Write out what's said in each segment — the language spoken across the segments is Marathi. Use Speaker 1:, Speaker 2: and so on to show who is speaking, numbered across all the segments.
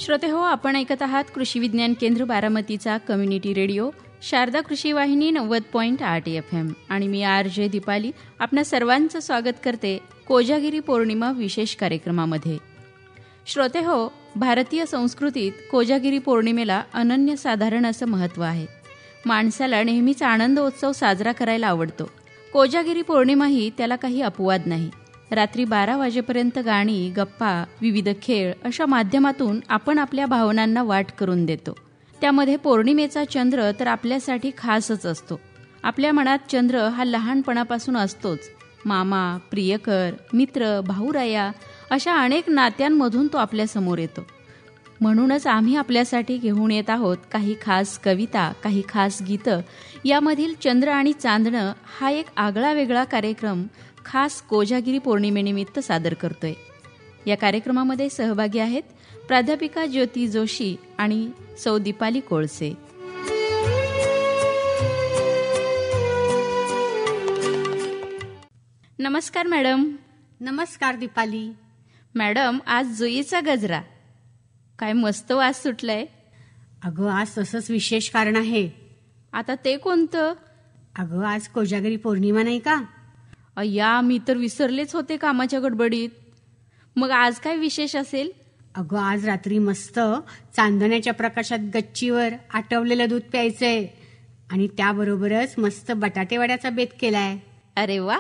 Speaker 1: श्रोते हो, आपण ऐकत आहात कृषी विज्ञान केंद्र बारामतीचा कम्युनिटी रेडिओ शारदा कृषी वाहिनी 90.8 FM आणि मी RJ दीपाली आपणा सर्वांचं स्वागत करते कोजागिरी पौर्णिमा विशेष कार्यक्रमामध्ये. श्रोते हो, भारतीय संस्कृतीत कोजागिरी पौर्णिमेला अनन्यसाधारण असं महत्त्व आहे. माणसाला नेहमीच आनंदोत्सव साजरा करायला आवडतो. कोजागिरी पौर्णिमाही त्याला काही अपवाद नाही. रात्री 12 वाजेपर्यंत गाणी, गप्पा, विविध खेळ अशा माध्यमातून आपण आपल्या भावनांना वाट करून देतो. त्यामध्ये पौर्णिमेचा चंद्र तर आपल्यासाठी खासच असतो. आपल्या मनात चंद्र हा लहानपणापासून असतोच. मामा, प्रियकर, मित्र, भाऊराया अशा अनेक नात्यांमधून तो आपल्यासमोर येतो. म्हणूनच आम्ही आपल्यासाठी घेऊन येत आहोत काही खास कविता, काही खास गीतं. यामधील चंद्र आणि चांदणं हा एक आगळा वेगळा कार्यक्रम खास कोजागिरी पौर्णिमेनिमित्त सादर करतोय. या कार्यक्रमामध्ये सहभागी आहेत प्राध्यापिका ज्योती जोशी आणि सौ दीपाली कोळसे. नमस्कार मॅडम.
Speaker 2: नमस्कार दीपाली.
Speaker 1: मॅडम, आज जुईचा गजरा, काय मस्त वास सुटलाय.
Speaker 2: अगं, आज तसंच विशेष कारण आहे.
Speaker 1: आता ते कोणतं?
Speaker 2: अगं, आज कोजागिरी पौर्णिमा नाही का?
Speaker 1: अय्या, मी तर विसरलेच होते कामाच्या गडबडीत. मग आज काय विशेष असेल?
Speaker 2: अगं, आज रात्री मस्त चांदण्याच्या प्रकाशात गच्चीवर आटवलेलं दूध प्यायचंय आणि त्याबरोबरच मस्त बटाटे वड्याचा बेत केलाय.
Speaker 1: अरे वा,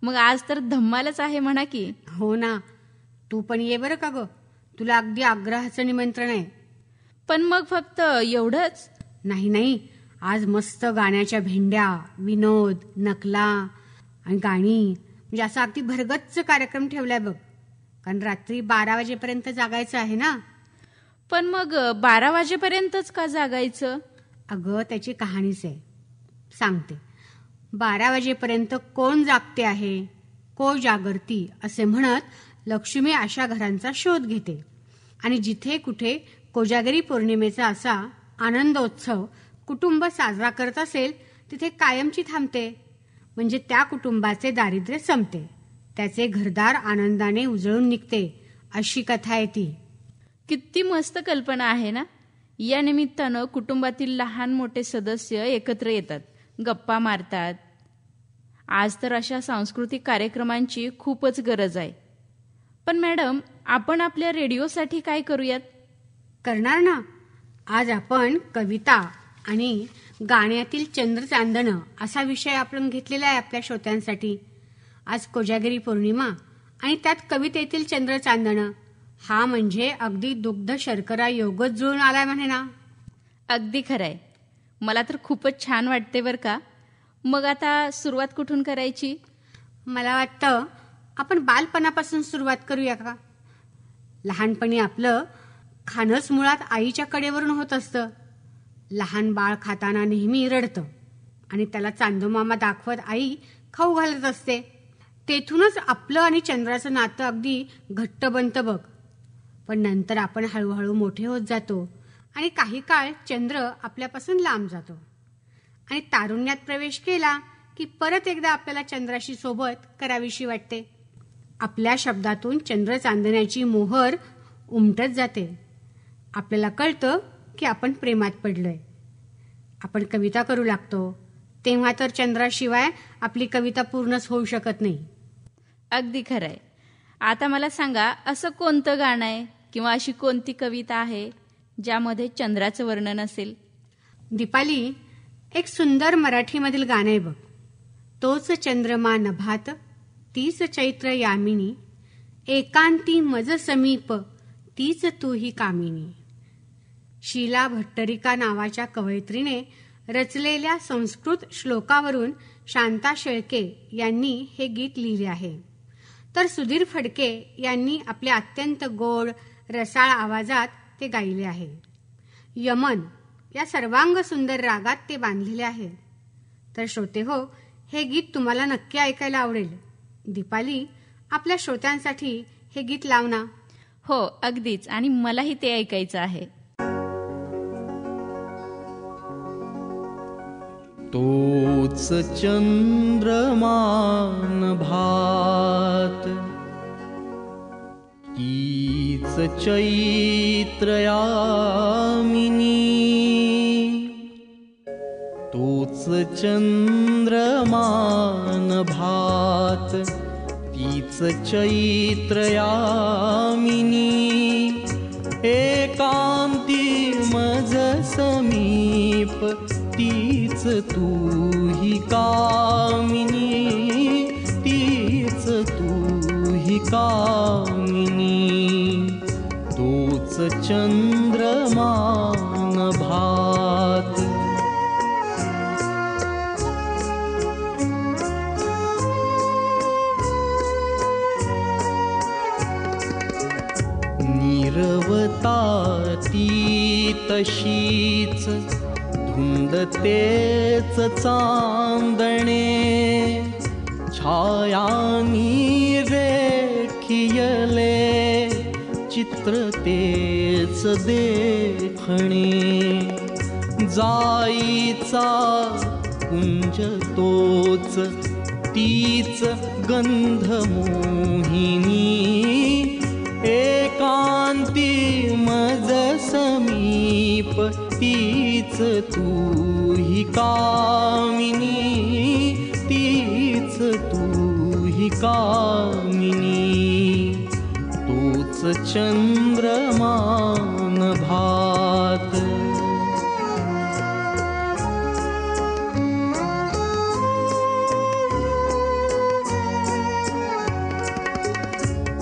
Speaker 1: मग आज तर धम्मालच आहे म्हणा की.
Speaker 2: हो ना, तू पण ये बरं का गं, तुला अगदी आग्रहाचं निमंत्रण आहे.
Speaker 1: पण मग फक्त एवढंच?
Speaker 2: नाही, आज मस्त गाण्याच्या भेंड्या, विनोद, नकला आणि गाणी, म्हणजे असा अगदी भरगच्च कार्यक्रम ठेवलाय बघ. कारण रात्री 12 वाजेपर्यंत जागायचं आहे ना.
Speaker 1: पण मग 12 वाजेपर्यंतच का जागायचं?
Speaker 2: अगं, त्याची कहाणीच आहे, सांगते. 12 वाजेपर्यंत कोण जागते आहे, को जागरती असे म्हणत लक्ष्मी अशा घरांचा शोध घेते आणि जिथे कुठे कोजागिरी पौर्णिमेचा असा आनंदोत्सव कुटुंब साजरा करत असेल तिथे कायमची थांबते. म्हणजे त्या कुटुंबाचे दारिद्र्य संपते, त्याचे घरदार आनंदाने उजळून निघते, अशी कथा आहे ती.
Speaker 1: किती मस्त कल्पना आहे ना. या निमित्तानं कुटुंबातील लहान मोठे सदस्य एकत्र येतात, गप्पा मारतात. आज तर अशा सांस्कृतिक कार्यक्रमांची खूपच गरज आहे. पण मॅडम, आपण आपल्या रेडिओसाठी काय करूयात?
Speaker 2: करणार ना. आज आपण कविता आणि गाण्यातील चंद्र चांदणं असा विषय आपण घेतलेला आहे आपल्या श्रोत्यांसाठी. आज कोजागिरी पौर्णिमा आणि त्यात कवितेतील चंद्र चांदणं हा म्हणजे अगदी दुग्ध शर्करा योगच जुळून आलाय म्हणे ना.
Speaker 1: अगदी खरंय. मला तर खूपच छान वाटते बरं का. मग आता सुरुवात कुठून करायची?
Speaker 2: मला वाटतं आपण बालपणापासून सुरुवात करूया का. लहानपणी आपलं खाणंच मुळात आईच्या कडेवरून होत असतं. लहान बाळ खाताना नेहमी रडतं आणि त्याला चांदोमामा दाखवत आई खाऊ घालत असते. तेथूनच आपलं आणि चंद्राचं नातं अगदी घट्ट बनतं बघ. पण नंतर आपण हळूहळू मोठे होत जातो आणि काही काळ चंद्र आपल्यापासून लांब जातो आणि तारुण्यात प्रवेश केला की परत एकदा आपल्याला चंद्राशी सोबत करावीशी वाटते. आपल्या शब्दातून चंद्र चांदण्याची मोहर उमटत जाते. आपल्याला कळतं की आपण प्रेमात पडलोय. आपण कविता करू लागतो. तेव्हा तर चंद्राशिवाय आपली कविता पूर्णच होऊ शकत नाही.
Speaker 1: अगदी खरंय. आता मला सांगा, असं कोणतं गाणं आहे किंवा अशी कोणती कविता आहे ज्यामध्ये चंद्राचं वर्णन असेल?
Speaker 2: दीपाली, एक सुंदर मराठीमधील गाणं आहे बघ. तोच चंद्रमा नभात, तीच चैत्र यामिनी, एकांती मज समीप, तीच तू ही कामिनी. शीला भट्टरिका नावाच्या कवयित्रीने रचलेल्या संस्कृत श्लोकावरून शांता शेळके यांनी हे गीत लिहिले आहे. तर सुधीर फडके यांनी आपल्या अत्यंत गोड रसाळ आवाजात ते गायले आहे. यमन या सर्वांग सुंदर रागात ते बांधलेले आहे. तर श्रोते हो, हे गीत तुम्हाला नक्की ऐकायला आवडेल. दीपाली, आपल्या श्रोत्यांसाठी हे गीत लाव ना.
Speaker 1: हो, अगदीच. आणि मलाही ते ऐकायचं आहे.
Speaker 3: तोच चंद्रमान भात, हीच चैत्र यामिनी तोच चंद्रमान भात तीच चैत्र यामिनी एकांती मज समीप तीच तू ही कामिनी तीच तू ही कामिनी तोच चंद्रमान भात निरवता ती तशीच धुंद तेच चांदणे छायांनी रेखियले चित्र तेच देखणे जाईचा कुंज तोच तीच गंध मोहिनी एकांती मज समीप तीच तू ही कामिनी तीच तू ही कामिनी तोच चंद्रमान भात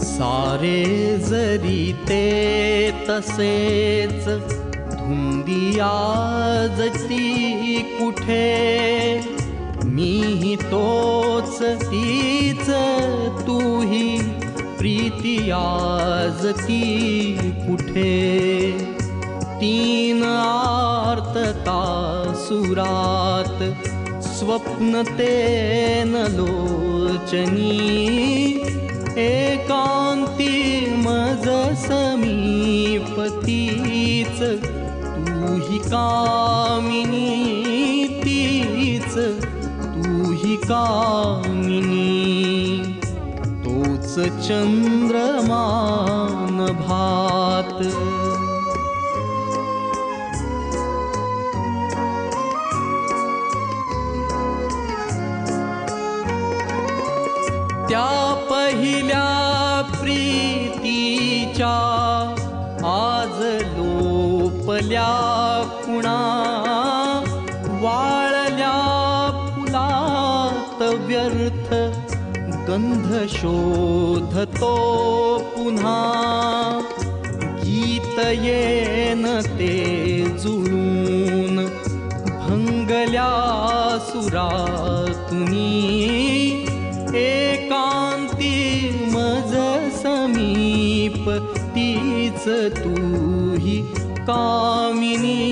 Speaker 3: सारे जरी ते तसेच धुंदिया जती कुठे मीही तोच तीच तूही प्रीती आजती कुठे तीन आर्तता सुरात स्वप्न तेन लोचनी एकांती मज समीप तीच तू ही कामिनी तीच तू ही कामिनी तोच चंद्रमान भात त्या पहिल्या प्रीतीच्या आज लोपल्या कुणा वाळल्या फुलात व्यर्थ गंध शोधतो पुन्हा गीत येन ते जुळून भंगल्या सुरातुनी एकांती मज समीप तीच तू ही कामिनी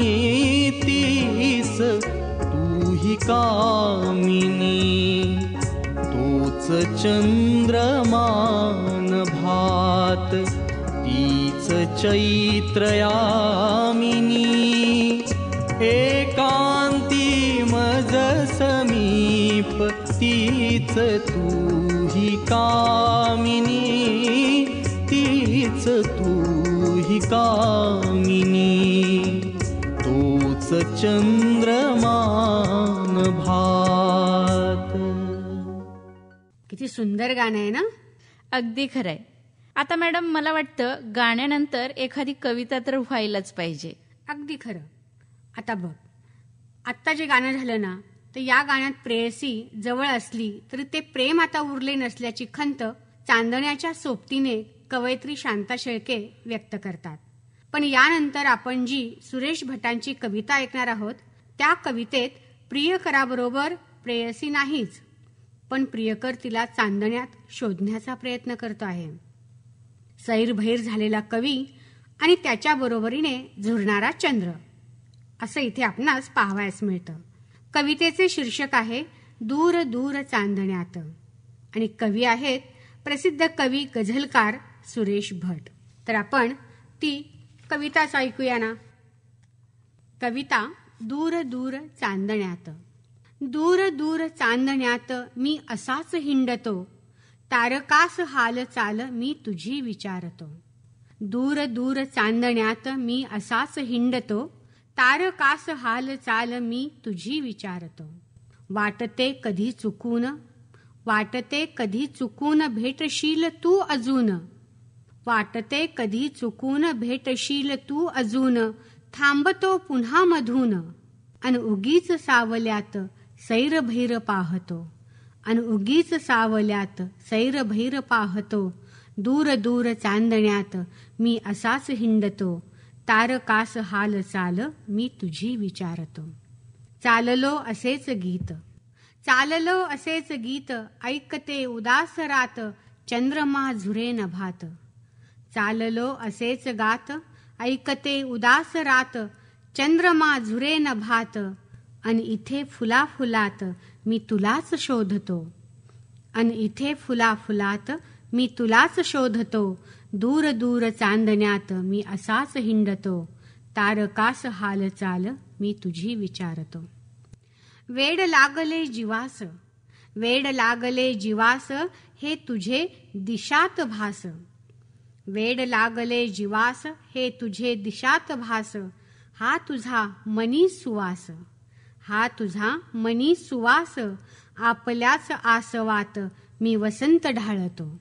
Speaker 3: तीच तू ही कामिनी तोच चंद्रमान भात तीच चैत्र यामिनी एकांती मज समीप तीच तू ही कामिनी तीच तू ही कामिनी तोच चंद्रमान भात.
Speaker 2: किती सुंदर गाणं आहे ना.
Speaker 1: अगदी खरंय. आता मॅडम मला वाटतं गाण्यानंतर एखादी कविता तर व्हायलाच पाहिजे.
Speaker 2: अगदी खरं. आता बघ, आत्ता जे गाणं झालं ना, तर या गाण्यात प्रेयसी जवळ असली तरी ते प्रेम आता उरले नसल्याची खंत चांदण्याच्या सोबतीने कवयित्री शांता शेळके व्यक्त करतात. पण यानंतर आपण जी सुरेश भटांची कविता ऐकणार आहोत त्या कवितेत प्रियकराबरोबर प्रेयसी नाहीच, पण प्रियकर तिला चांदण्यात शोधण्याचा प्रयत्न करतो आहे. सैरभैर झालेला कवी आणि त्याच्या बरोबरीने झुरणारा चंद्र असं इथे आपणास पाहावयास मिळतं. कवितेचे शीर्षक आहे दूर दूर चांदण्यात आणि कवी आहेत प्रसिद्ध कवी गझलकार सुरेश भट. तर आपण ती कविताच ऐकूया ना. कविता दूर दूर चांदण्यात. दूर दूर चांदण्यात मी असाच हिंडतो, तारकास हाल चाल मी तुझी विचारतो. दूर दूर चांदण्यात मी असाच हिंडतो, तारकास हाल चाल मी तुझी विचारतो. वाटते कधी चुकून, वाटते कधी चुकून भेटशील तू अजून, वाटते कधी चुकून भेटशील तू अजून, थांबतो पुन्हा मधून. अन उगीच सावल्यात सैरभैर पाहतो, अन उगीच सावल्यात सैरभैर पाहतो. दूर दूर चांदण्यात मी असाच हिंडतो, तारकास हाल चाल मी तुझी विचारतो. चाललो असेच गीत, चाललो असेच गीत, ऐकते उदास रात, चंद्रमा झुरे नभात. चाललो असेच गात, ऐकते उदास रात, चंद्रमा झुरे नभात. अन इथे फुला फुलात मी तुलाच शोधतो, अन इथे फुला फुलात मी तुलाच शोधतो. दूर दूर चांदण्यात मी असाच हिंडतो, तारकास हाल चाल मी तुझी विचारतो. वेड लागले जीवास, वेड लागले जीवास, हे तुझे दिशात भास. वेड लागले जीवास, हे तुझे दिशात भास. हा तुझा मनी सुवास, हा तुझा मनी सुवास. आपल्याच आसवात मी वसंत ढाळतो,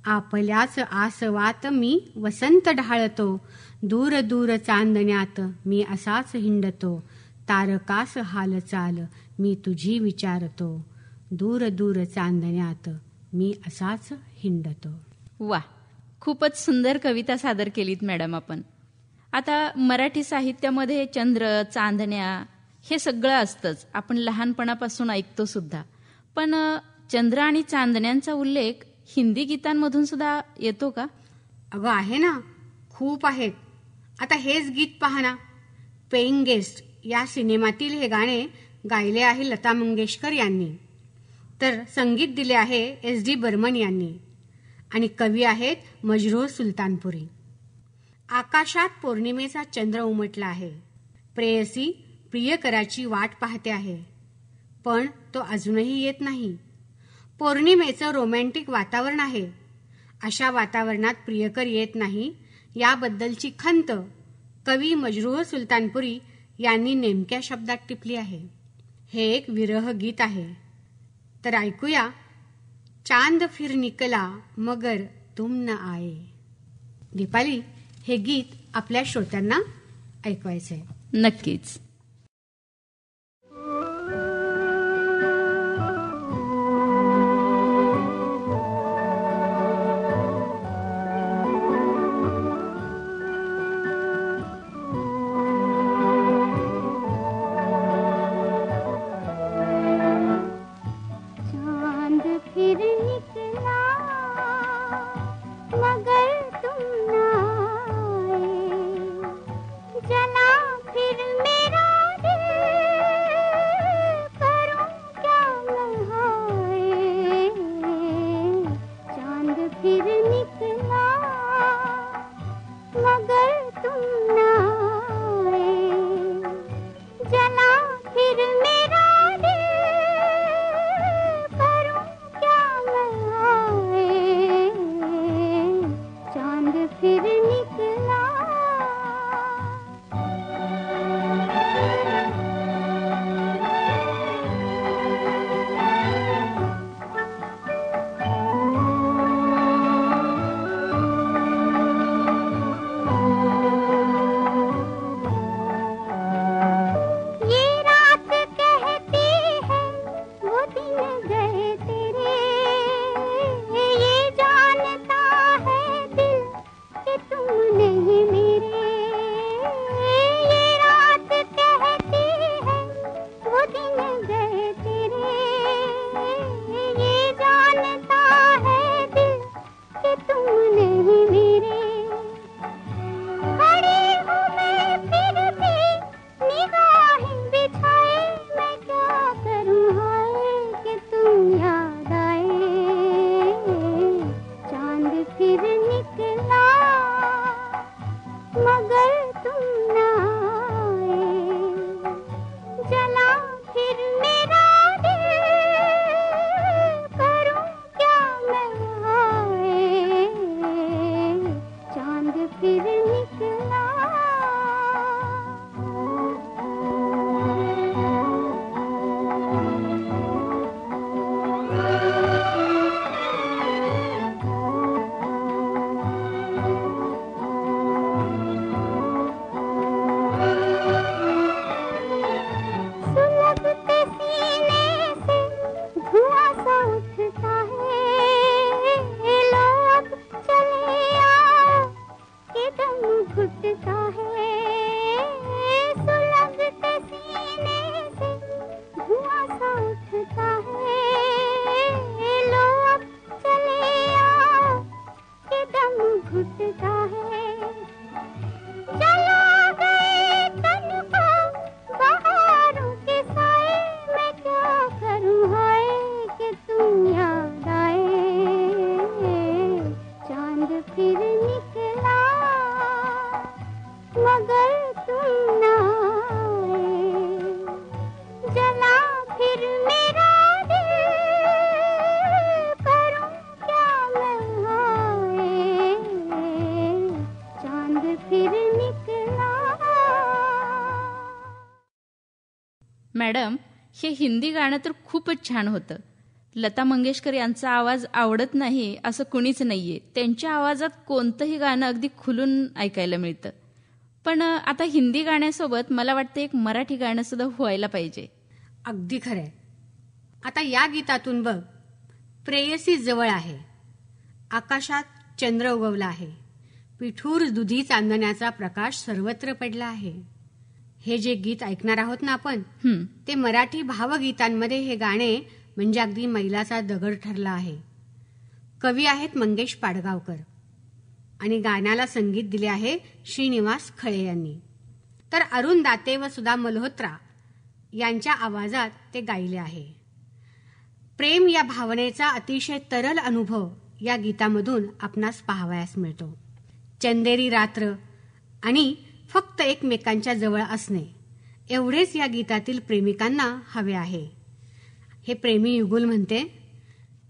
Speaker 2: आपल्याच आसवात मी वसंत ढाळतो. दूर दूर चांदण्यात मी असाच हिंडतो, तारकास हाल चाल मी तुझी विचारतो. दूर दूर चांदण्यात मी असाच हिंडतो.
Speaker 1: वा, खूपच सुंदर कविता सादर केलीत मॅडम आपण. आता मराठी साहित्यामध्ये चंद्र, चांदण्या हे सगळं असतंच, आपण लहानपणापासून ऐकतो सुद्धा. पण चंद्र आणि चांदण्यांचा उल्लेख हिंदी गीतांमधून सुद्धा येतो का?
Speaker 2: अगं आहे ना, खूप आहेत. आता हेच गीत पहा ना, पेईंग गेस्ट या सिनेमातील हे गाणे गायले आहे लता मंगेशकर यांनी, तर संगीत दिले आहे SD बर्मन यांनी, आणि कवी आहेत मजरूह सुलतानपुरी. आकाशात पौर्णिमेचा चंद्र उमटला आहे, प्रेयसी प्रियकराची वाट पाहते आहे, पण तो अजूनही येत नाही. पौर्णिमेचं रोमॅन्टिक वातावरण आहे, अशा वातावरणात प्रियकर येत नाही याबद्दलची खंत कवी मजरूह सुलतानपुरी यांनी नेमक्या शब्दात टिपली आहे. हे एक विरह गीत आहे, तर ऐकूया. चांद फिर निकला मगर तुम न आए. दीपाली, हे गीत आपल्या श्रोत्यांना ऐकवायचंय.
Speaker 1: नक्कीच.
Speaker 4: जला फिर मेरा
Speaker 1: मॅडम, हे हिंदी गाणं तर खूपच छान होतं. लता मंगेशकर यांचा आवाज आवडत नाही असं कुणीच नाहीये. त्यांच्या आवाजात कोणतंही गाणं अगदी खुलून ऐकायला मिळतं. पण आता हिंदी गाण्यासोबत मला वाटतं एक मराठी गाणं सुद्धा व्हायला पाहिजे.
Speaker 2: अगदी खरंय. आता या गीतातून बघ, प्रेयसी जवळ आहे, आकाशात चंद्र उगवला आहे, पिठूर दुधी चांदण्याचा प्रकाश सर्वत्र पडला आहे. हे जे गीत ऐकणार आहोत ना आपण, ते मराठी भावगीतांमध्ये हे गाणे म्हणजे अगदी मैलाचा दगड ठरला आहे. कवी आहेत मंगेश पाडगावकर आणि गाण्याला संगीत दिले आहे श्रीनिवास खळे यांनी. तर अरुण दाते व सुधा मल्होत्रा यांच्या आवाजात ते गायले आहे. प्रेम या भावनेचा अतिशय तरल अनुभव या गीतामधून आपणास पाहावयास मिळतो. चंदेरी रात्र आणि फक्त एकमेकांच्या जवळ असणे एवढेच या गीतातील प्रेमिकांना हवे आहे. हे प्रेमी युगुल म्हणते,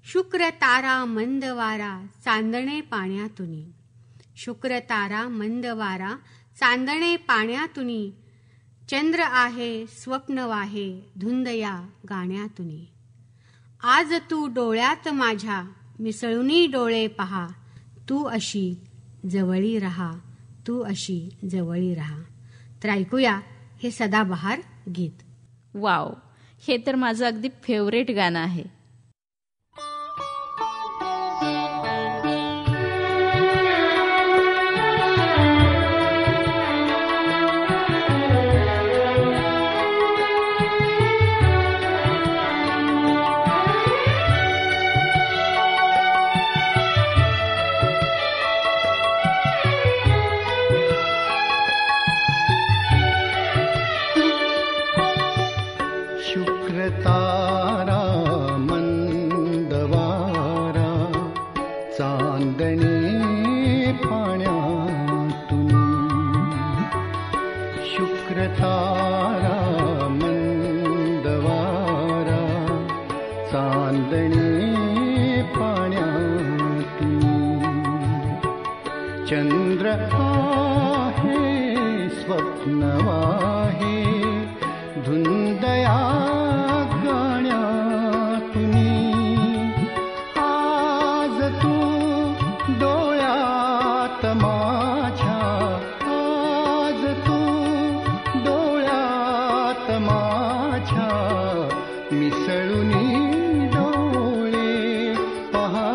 Speaker 2: शुक्र तारा मंद वारा चांदणे पाण्यातुनी, शुक्र तारा मंद वारा चांदणे पाण्यातुनी, चंद्र आहे स्वप्न वाहे धुंद या गाण्यातुनी. आज तू डोळ्यात माझ्या मिसळुनी डोळे पहा, तू अशी जवळी रहा, तू अशी जवळी रहा. तर ऐकूया हे सदाबहार गीत.
Speaker 1: वाव, हे तर माझं अगदी फेवरेट गाणं आहे.
Speaker 3: तारा मंदवारा चांदणे पाण्यातुनी, शुक्र तारा मंदवारा चांदणे पाण्यातुनी, चंद्र आहे स्वप्न वाहे धुंदया गाण्यातुनी. आज तू डोळ्यात माझ्या, आज तू डोळ्यात माझ्या मिसळुनी डोळे पहा,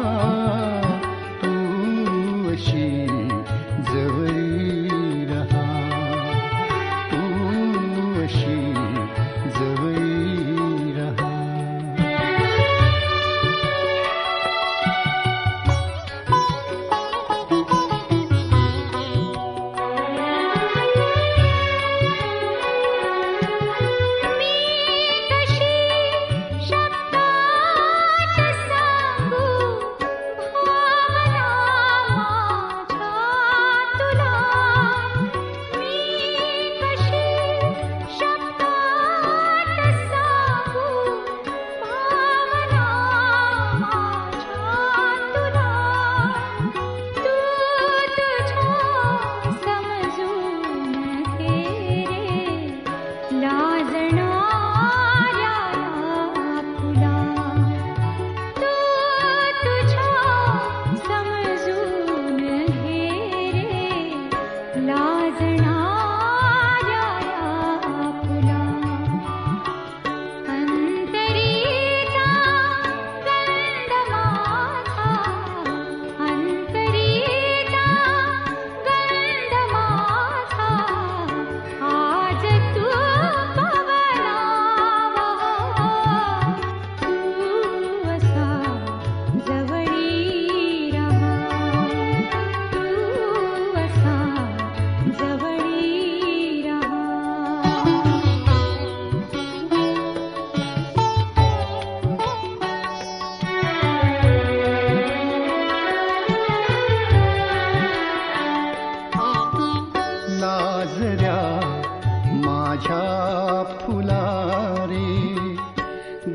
Speaker 3: तू अशी जवळी रहा, तू अशी जवळी रहा.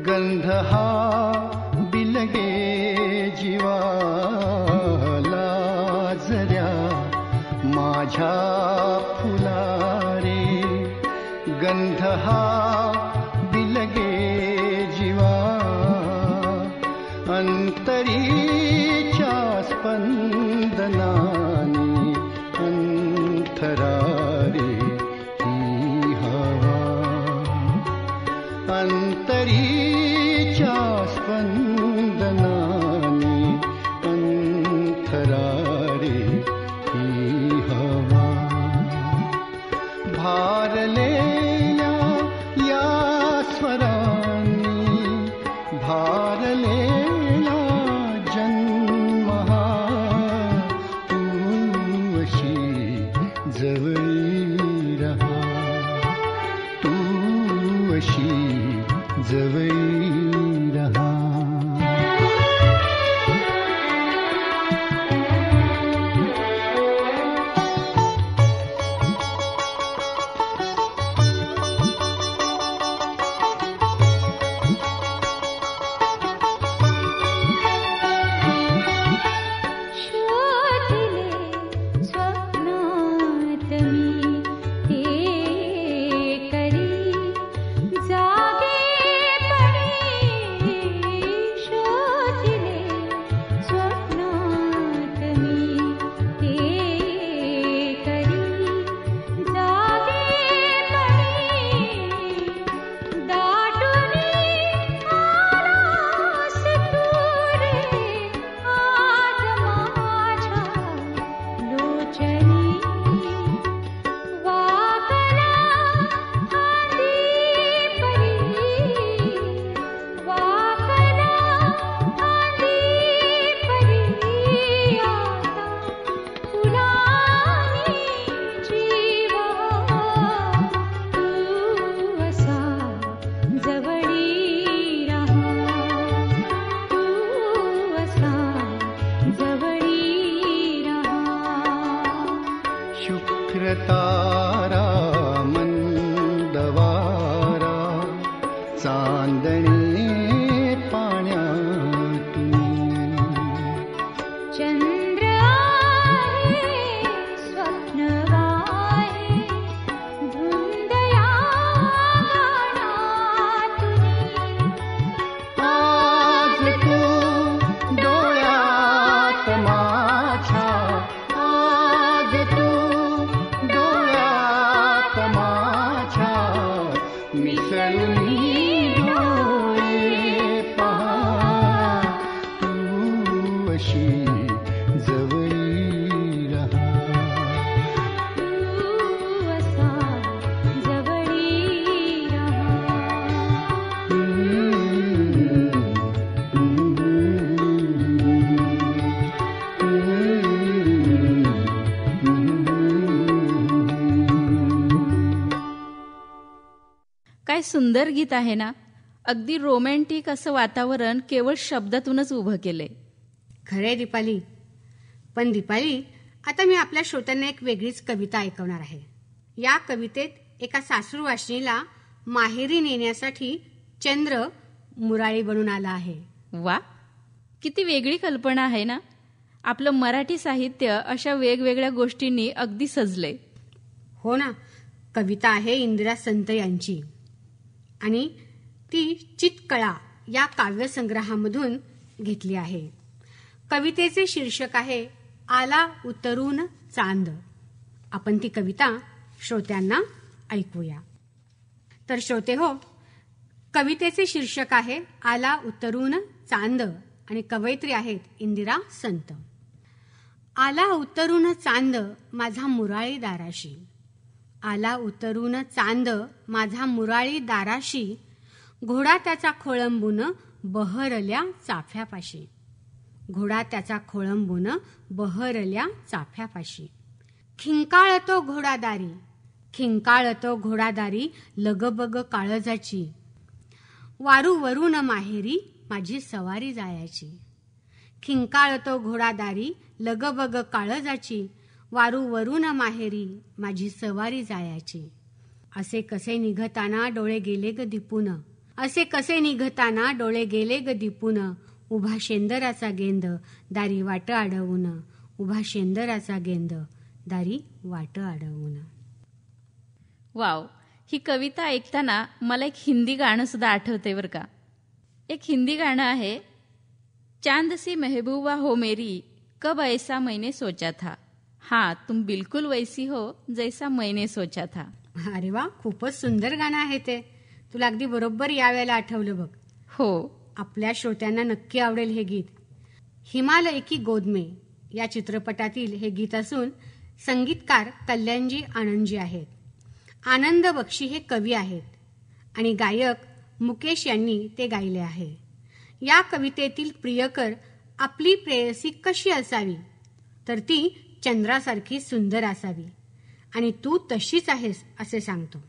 Speaker 3: गंध हा बिलगे जीवाला जऱ्या माझ्या फुला रे, गंध हा स्पंदनाने अंतराळे ही हवा भारलेल्या या स्वरांनी भारलेला जन्म हा तू अशी जवळी रहा तू अशी जवळी रहा. शुक्रतारा मंदवारा चांदणे पाण्यातून
Speaker 4: चंद्र आहे स्वप्न आहे धुंद या गाण्यातून
Speaker 3: आज तू डोळ्यात माझ्या आज तू डोळ्यात माझ्या मिसळून डोळे पहा तू अशी जवळी रहा
Speaker 4: तू असा जवळी रहा.
Speaker 1: काय सुंदर गीत आहे ना. अगदी रोमॅन्टिक असं वातावरण केवळ शब्दातूनच उभं केलंय.
Speaker 2: खरे दीपाली. पण दीपाली, आता मी आपल्या श्रोत्यांना एक वेगळीच कविता ऐकवणार आहे. या कवितेत एका सासरू वाशिणीला माहेरी नेण्यासाठी चंद्र मुराळी बनून आला आहे.
Speaker 1: वा, किती वेगळी कल्पना आहे ना. आपलं मराठी साहित्य अशा वेगवेगळ्या गोष्टींनी अगदी सजलंय.
Speaker 2: हो ना. कविता आहे इंदिरा संत यांची आणि ती चितकळा या काव्यसंग्रहामधून घेतली आहे. कवितेचे शीर्षक आहे आला उतरून चांद. आपण ती कविता श्रोत्यांना ऐकूया. तर श्रोते हो, कवितेचे शीर्षक आहे आला उतरून चांद आणि कवयित्री आहेत इंदिरा संत. आला उतरून चांद माझा मुराळी दाराशी, आला उतरून चांद माझा मुराळी दाराशी, घोडा त्याचा खोळंबून बहरल्या चाफ्यापाशी, घोडा त्याचा खोळंबून बहरल्या चाफ्यापाशी. खिंकाळतो घोडादारी, खिंकाळतो घोडादारी लगबग काळजाची, वारू वरून माहेरी माझी सवारी जायाची. खिंकाळतो घोडादारी लगबग काळजाची, वारू वरून माहेरी माझी सवारी जायाची. असे कसे निघताना डोळे गेले ग दिपून, असे कसे निघताना डोळे गेले ग दिपून, उभा शेंदराचा गेंद दारी वाट अडवून, उभा शेंदराचा गेंद दारी वाट अडवून.
Speaker 1: वाव, ही कविता ऐकताना मला एक हिंदी गाणं सुद्धा आठवते बरं का. एक हिंदी गाणं आहे, चांद सी महबूबा हो मेरी कब ऐसा मैंने सोचा था, हाँ तुम बिल्कुल वैसी हो जैसा मैंने सोचा था.
Speaker 2: अरे वा, खूपच सुंदर गाणं आहे ते. तुला अगदी बरोबर यावेळेला आठवलं बघ.
Speaker 1: हो,
Speaker 2: आपल्या श्रोत्यांना नक्की आवडेल हे गीत. हिमालय की गोद में या चित्रपटातील हे गीत असून संगीतकार कल्याणजी आनंदजी आहेत. आनंद बक्षी हे कवी आहेत आणि गायक मुकेश यांनी ते गायले आहे. या कवितेतील प्रियकर आपली प्रेयसी कशी असावी, तर ती चंद्रासारखी सुंदर असावी आणि तू तशीच आहेस असे सांगतो.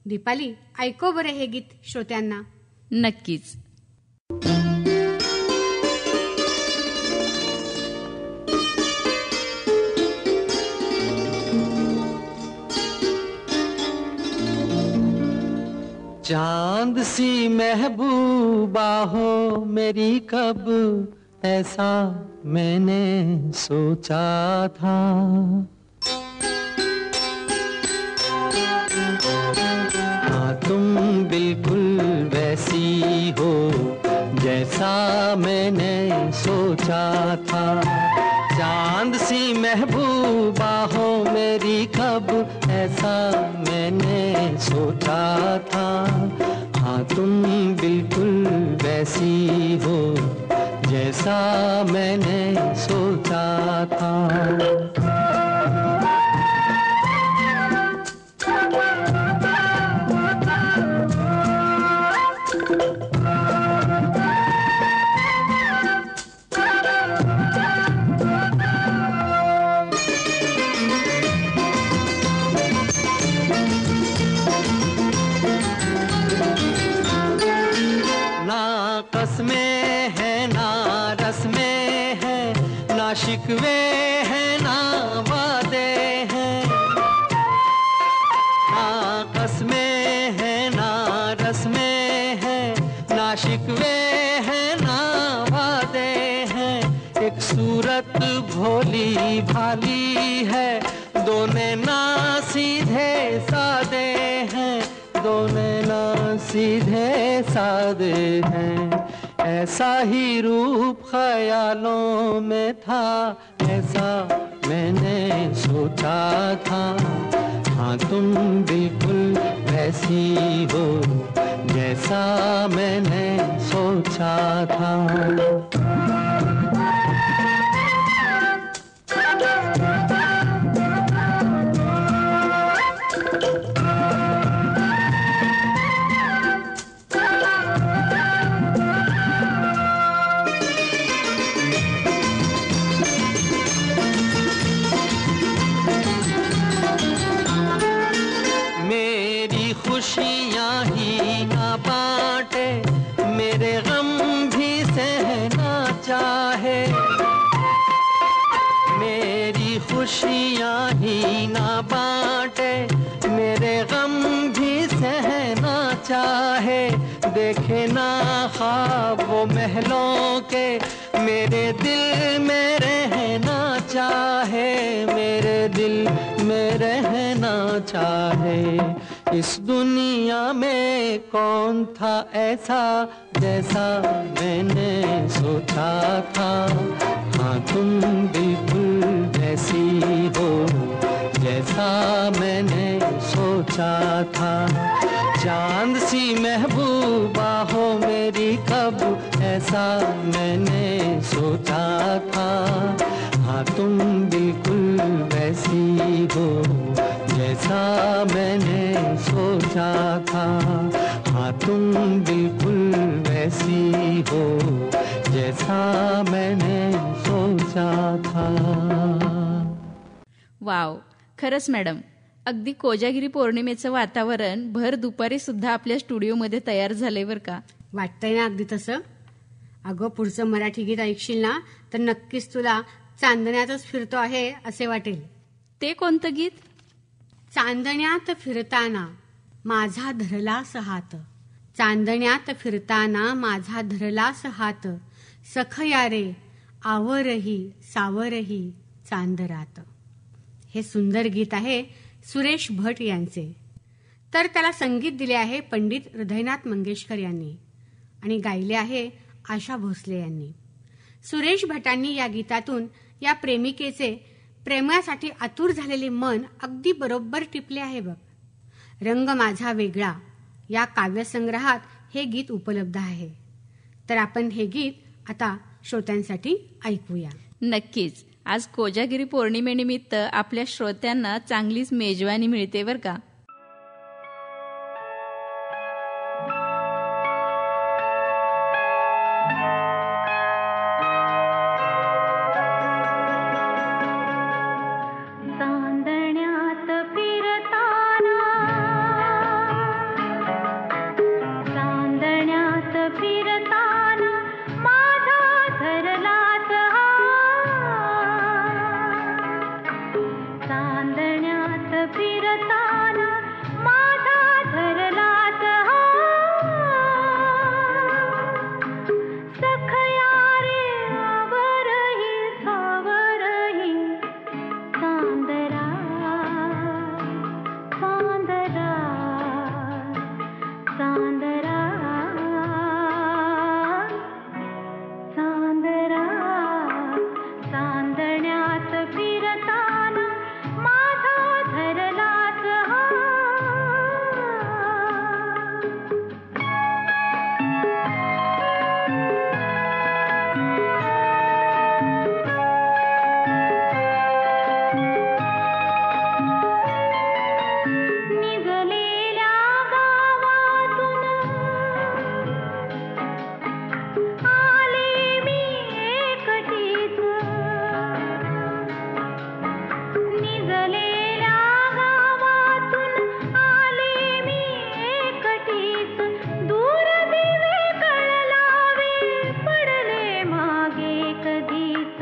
Speaker 2: दीपाली, ऐको बरे हे गीत श्रोत्यांना.
Speaker 1: नक्कीच.
Speaker 5: चांद सी महबूबा हो मेरी, कब ऐसा मैंने सोचा था. हाँ तुम बिल्कुल वैसी हो जैसा मैंने सोचा था. चांद सी महबूबा हो मेरी, कब ऐसा मैंने सोचा था. हाँ तुम बिल्कुल वैसी हो जैसा मैंने सोचा था. शिकवे हैं ना वादे हैं, ना कसमें हैं ना रस्में हैं, ना शिकवे हैं ना वादे हैं. एक सूरत भोली भाली है, दोनों ना सीधे सादे हैं, दोनों ना सीधे सादे हैं. ऐसा ही रूप ख्यालों में था, ऐसा मैंने सोचा था. हाँ तुम बिल्कुल वैसी हो जैसा मैंने सोचा था. खुशियाँ ही ना बांटे, मेरे गम भी सहना चाहे. मेरी खुशियाँ ही ना बांटे, मेरे गम भी सहना चाहे. देखे ना ख्वाब वो महलों के, मेरे दिल में रहना चाहे, मेरे दिल में रहना चाहे. इस दुनिया में कौन था ऐसा जैसा मैंने सोचा था. हाँ तुम बिल्कुल वैसी हो जैसा मैंने सोचा था. चांद सी महबूबा हो मेरी, कब ऐसा मैंने सोचा था. हाँ तुम बिल्कुल वैसी हो जैसा मैंने सोचा था. हाँ तुम बिल्कुल वैसी हो जैसा मैंने सोचा था.
Speaker 1: वाव, खरंच मॅडम, अगदी कोजागिरी पौर्णिमेचं वातावरण भर दुपारी सुद्धा आपल्या स्टुडिओमध्ये तयार झालंय बरं का.
Speaker 2: वाटतंय ना अगदी तसं. अगं पुढचं मराठी गीत ऐकशील ना तर नक्कीच तुला चांदण्यातच फिरतो आहे असे वाटेल.
Speaker 1: ते कोणतं गीत?
Speaker 2: चांदण्यात फिरताना माझा धरलास हात, चांदण्यात फिरताना माझा धरलास हात, सखया रे आवरही सावरही चांदरात. हे सुंदर गीत आहे सुरेश भट यांचे. तर त्याला संगीत दिले आहे पंडित हृदयनाथ मंगेशकर यांनी आणि गायले आहे आशा भोसले यांनी. सुरेश भटांनी या गीतातून या प्रेमिकेचे प्रेमासाठी आतुर झालेले मन अगदी बरोबर टिपले आहे बघ. रंग माझा वेगळा या काव्यसंग्रहात हे गीत उपलब्ध आहे. तर आपण हे गीत आता श्रोत्यांसाठी ऐकूया.
Speaker 1: नक्कीच. आज कोजागिरी पौर्णिमेनिमित्त आपल्या श्रोत्यांना चांगलीच मेजवानी मिळते बरं का.
Speaker 4: चांदण्यात फिरताना चांदण्यात फिरताना माझा धरलाच चांदण्यात फिरताना माझा धरलाच सखया रे आवरही सावरही चांदरा चांदरा चांदरा चांदरा चांदण्यात फिरताना माझा धरलाच निघलेल्या गावातून आले मी एकटीच निघलेल्या गावातून आले मी एकटीच दूर दिवे कळलावे पडले मागे कधीच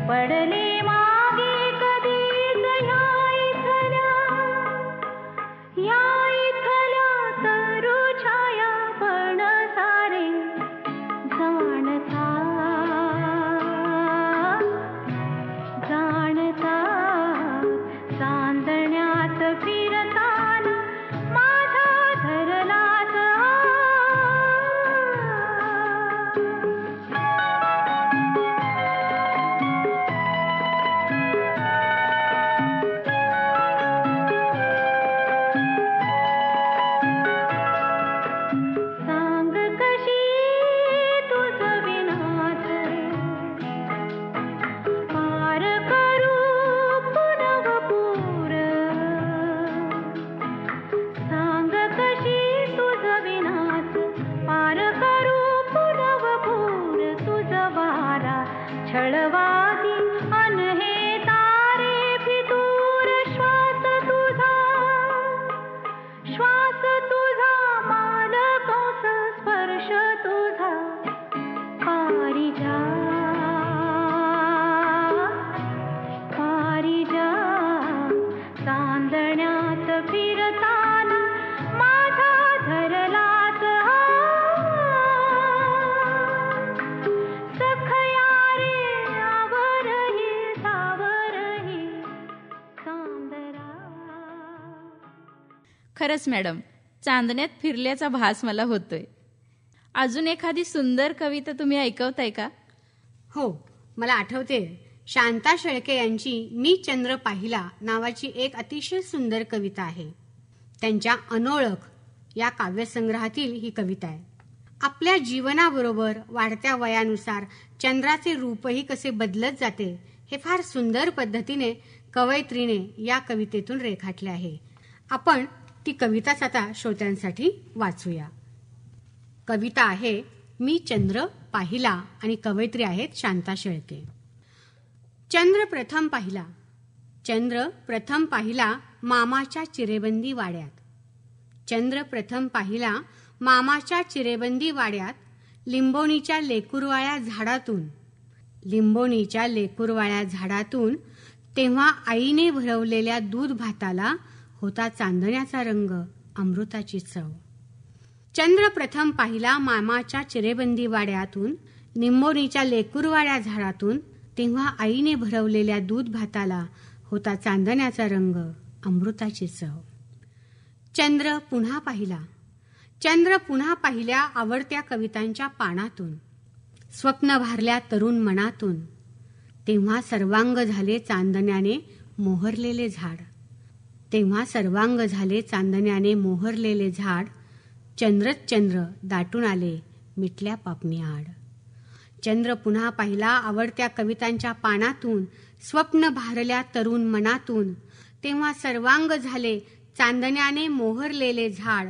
Speaker 4: पडले मागे कधीच या इथल्या तरू छाया पण सारे जाणता जाणता चांदण्यात फिरताना माझा धरलाच सांग कशी तुझ विनाच पार करू पुनवपूर सांग कशी तुझ विनाच पार करू पुनवपूर तुझ वारा छळवादी अन हे तारे फितूर श्वास तुझा मालकंस स्पर्श तुझा पारिजा पारिजा चांदण्यात फिरताना माझा धरलाच सखया रे आवरही सावरही चांदरा.
Speaker 1: खरंच मॅडम, चांदण्यात फिरल्याचा भास मला होतोय. अजून एखादी सुंदर कविता तुम्ही ऐकवताय का?
Speaker 2: हो, मला आठवते शांता शेळके यांची मी चंद्र पाहिला नावाची एक अतिशय सुंदर कविता आहे. त्यांच्या अनोळख या काव्यसंग्रहातील ही कविता आहे. आपल्या जीवनाबरोबर वाढत्या वयानुसार चंद्राचे रूपही कसे बदलत जाते हे फार सुंदर पद्धतीने कवयित्रीने या कवितेतून रेखाटले आहे. आपण ती कविताच आता श्रोत्यांसाठी वाचूया. कविता आहे मी चंद्र पाहिला आणि कवयित्री आहेत शांता शेळके. चंद्र प्रथम पाहिला. चंद्र प्रथम पाहिला मामाच्या चिरेबंदी वाड्यात. चंद्र प्रथम पाहिला मामाच्या चिरेबंदी वाड्यात लिंबोणीच्या लेकुरवाळ्या झाडातून. लिंबोणीच्या लेकुरवाळ्या झाडातून तेव्हा आईने भरवलेल्या दूध भाताला होता चांदण्याचा रंग, अमृताची चव. चंद्र प्रथम पाहिला मामाच्या चिरेबंदी वाड्यातून लिंबोणीच्या लेकुरवाळ्या झाडातून तेव्हा आईने भरवलेल्या दूध भाताला होता चांदण्याचा रंग, अमृताची चव. चंद्र पुन्हा पाहिला. चंद्र पुन्हा पाहिल्या आवडत्या कवितांच्या पानातून. स्वप्न भारल्या तरुण मनातून. तेव्हा सर्वांग झाले चांदण्याने मोहरलेले झाड. तेव्हा सर्वांग झाले चांदण्याने मोहरलेले झाड. चंद्रच चंद्र दाटून आले मिटल्या पापणी आड. चंद्र पुन्हा पाहिला आवडत्या कवितांच्या पानातून, स्वप्न भारल्या तरुण मनातून. तेव्हा सर्वांग झाले चांदण्याने मोहरलेले झाड.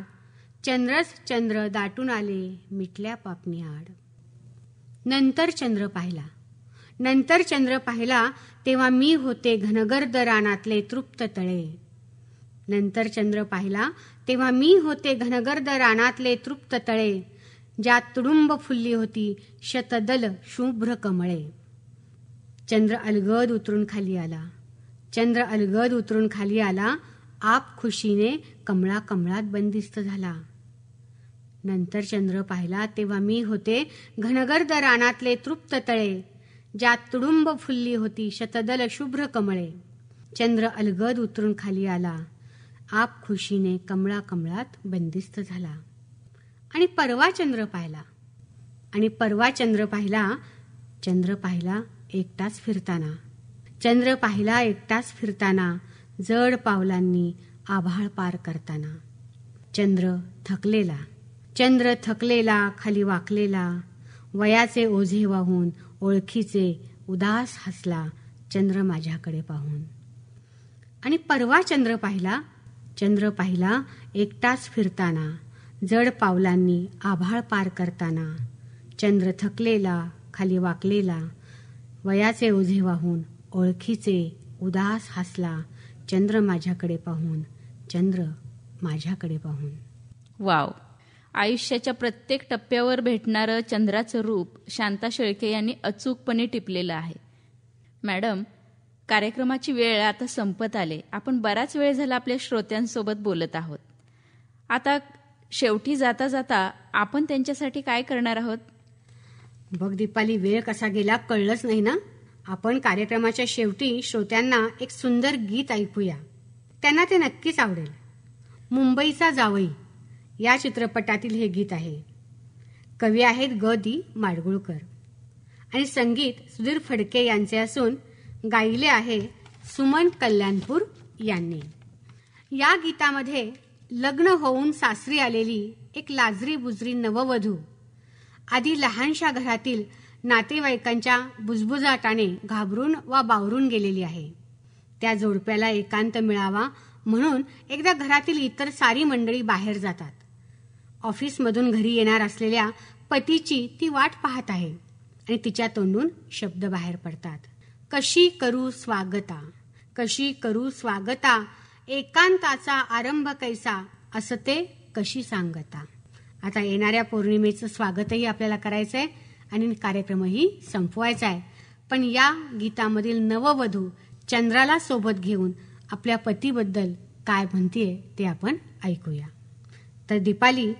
Speaker 2: चंद्रच चंद्र दाटून आले मिटल्या पापणी आड. नंतर चंद्र पाहिला तेव्हा मी होते घनगर्द रानातले तृप्त तळे. नंतर चंद्र पाहिला तेव्हा मी होते घनगर्द रानातले तृप्त तळे. ज्यात तुडुंब फुलली होती शतदल शुभ्र कमळे. चंद्र अलगद उतरून खाली आला. आप खुशीने कमळा कमळात बंदिस्त झाला. नंतर चंद्र पाहिला तेव्हा मी होते घनगर्द रानातले तृप्त तळे. ज्यात तुडुंब फुलली होती शतदल शुभ्र कमळे. चंद्र अलगद उतरून खाली आला. आप खुशीने कमळा कमळात बंदिस्त झाला. आणि परवा चंद्र पाहिला एकटाच फिरताना. जड पावलांनी आभाळ पार करताना. चंद्र थकलेला खाली वाकलेला. वयाचे ओझे वाहून ओळखीचे उदास हसला चंद्र माझ्याकडे पाहून. आणि परवा चंद्र पाहिला एकटाच फिरताना. जड पावलांनी आभाळ पार करताना. चंद्र थकलेला खाली वाकलेला. वयाचे ओझे वाहून ओळखीचे उदास हसला चंद्र माझ्याकडे पाहून.
Speaker 1: वाव. आयुष्याच्या प्रत्येक टप्प्यावर भेटणारं चंद्राचं रूप शांता शेळके यांनी अचूकपणे टिपलेलं आहे. मॅडम, कार्यक्रमाची वेळ आता संपत आले. आपण बराच वेळ झाला आपल्या श्रोत्यांसोबत बोलत आहोत. आता शेवटी जाता जाता आपण त्यांच्यासाठी काय करणार आहोत?
Speaker 2: बघ दीपाली, वेळ कसा गेला कळलंच नाही ना. आपण कार्यक्रमाच्या शेवटी श्रोत्यांना एक सुंदर गीत ऐकूया. त्यांना ते नक्कीच आवडेल. मुंबईचा जावई या चित्रपटातील हे गीत आहे. कवी आहेत ग दी माडगुळकर आणि संगीत सुधीर फडके यांचे असून गायले आहे सुमन कल्याणपूर यांनी. या गीतामध्ये लग्न होऊन सासरी आलेली एक लाजरी बुजरी नववधू आधी लहानशा घरातील नातेवाईकांच्या बुजबुजाटाने घाबरून वा बावरून गेलेली आहे. त्या जोडप्याला एकांत मिळावा म्हणून एकदा घरातील इतर सारी मंडळी बाहेर जातात. ऑफिसमधून घरी येणार असलेल्या पतीची ती वाट पाहत आहे आणि तिच्या तोंडून शब्द बाहेर पडतात. कशी करू स्वागता एकांताचा आरंभ कैसा असते कशी सांगता. आता येणाऱ्या पौर्णिमेचं स्वागतही आपल्याला करायचंय आणि कार्यक्रमही संपवायचा आहे. पण या गीतामधील नववधू चंद्राला सोबत घेऊन आपल्या पतीबद्दल काय म्हणतीये ते आपण ऐकूया. तर दीपाली,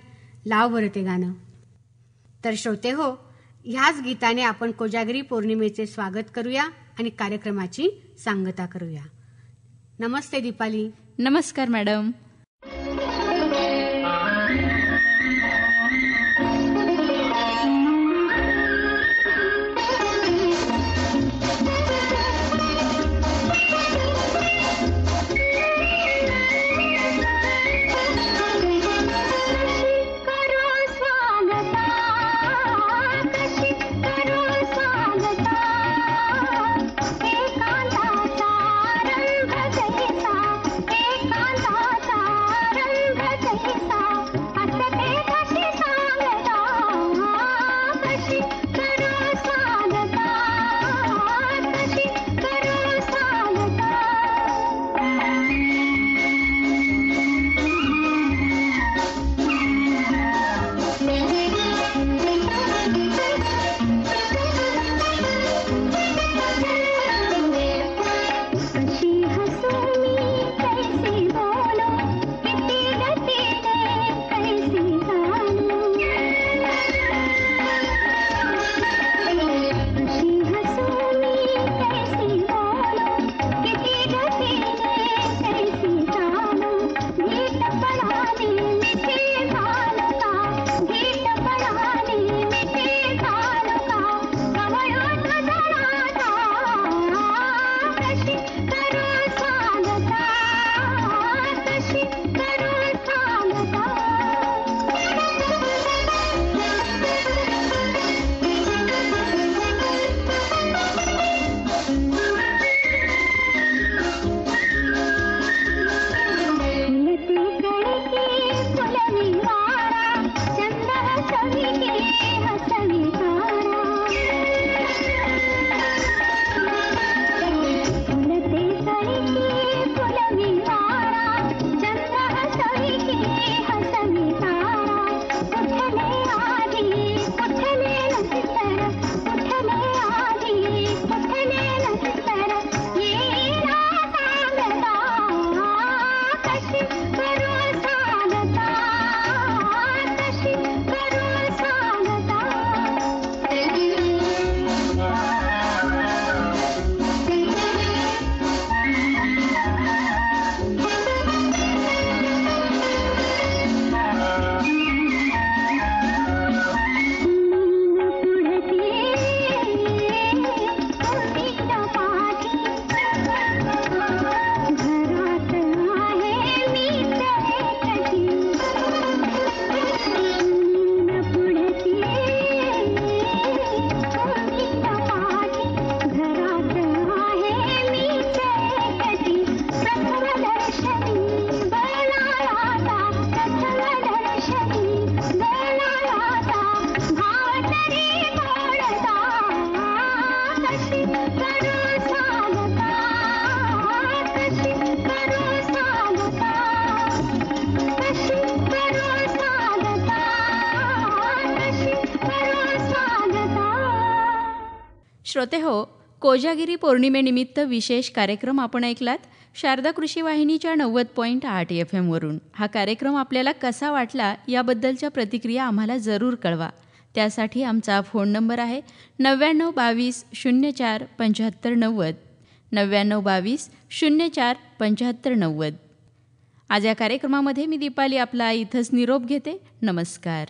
Speaker 2: लाव बरं ते गाणं. तर श्रोते हो, ह्याच गीताने आपण कोजागिरी पौर्णिमेचे स्वागत करूया आणि कार्यक्रमाची सांगता करूया. नमस्ते दीपाली.
Speaker 1: नमस्कार मॅडम.
Speaker 4: एकांताचा
Speaker 1: श्रोते हो, कोजागिरी पौर्णिमेनिमित्त विशेष कार्यक्रम आपण ऐकलात शारदा कृषी वाहिनीच्या 90.8 FM-वरून. हा कार्यक्रम आपल्याला कसा वाटला याबद्दलच्या प्रतिक्रिया आम्हाला जरूर कळवा. त्यासाठी आमचा फोन नंबर आहे 9922 04 75 90 9922 04 75 90. आज या कार्यक्रमामध्ये मी दीपाली आपला इथंच निरोप घेते. नमस्कार.